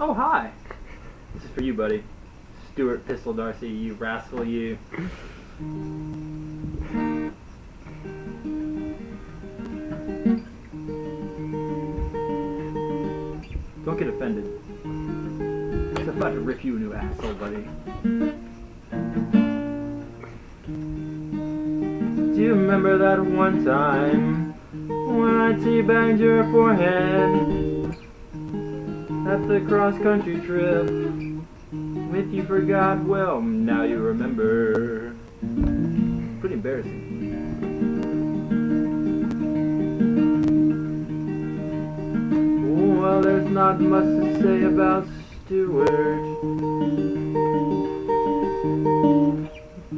Oh, hi. This is for you, buddy. Stuart Pistol Darcy, you rascal, you. Don't get offended. I'm about to rip you a new asshole, buddy. Do you remember that one time when I teabagged your forehead at the cross-country trip? If you forgot, well, now you remember. Pretty embarrassing. Well, there's not much to say about Stuart,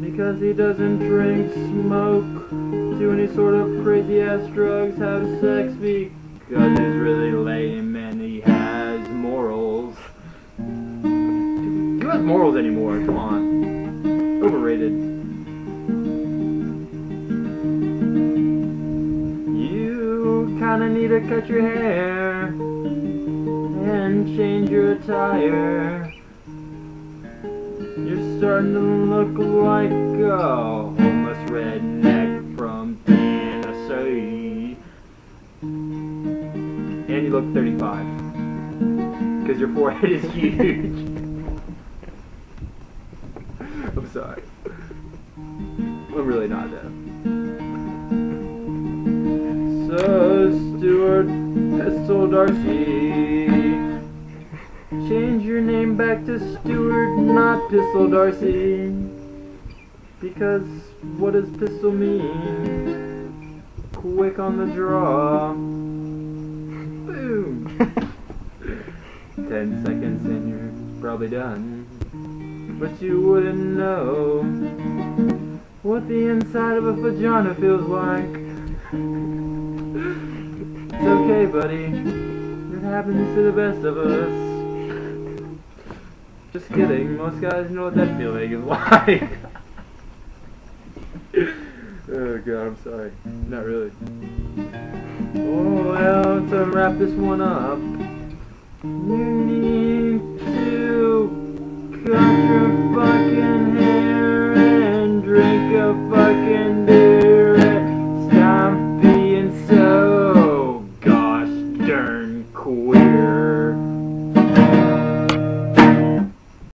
because he doesn't drink, smoke, do any sort of crazy-ass drugs, have sex, because he's really lame and he has morals. Who has morals anymore? Come on. Overrated. You kinda need to cut your hair and change your attire. You're starting to look like a homeless redneck from Tennessee. And you look 35. Because your forehead is huge. I'm sorry. I'm really not dead. So, Stuart Pistol Darcy, change your name back to Stuart, not Pistol Darcy. Because what does pistol mean? Quick on the draw. Boom. 10 seconds and you're probably done. But you wouldn't know what the inside of a vagina feels like. It's okay, buddy. It happens to the best of us. Just kidding. Most guys know what that feeling is like. Oh god, I'm sorry. Not really. Oh well, to wrap this one up, you need to cut your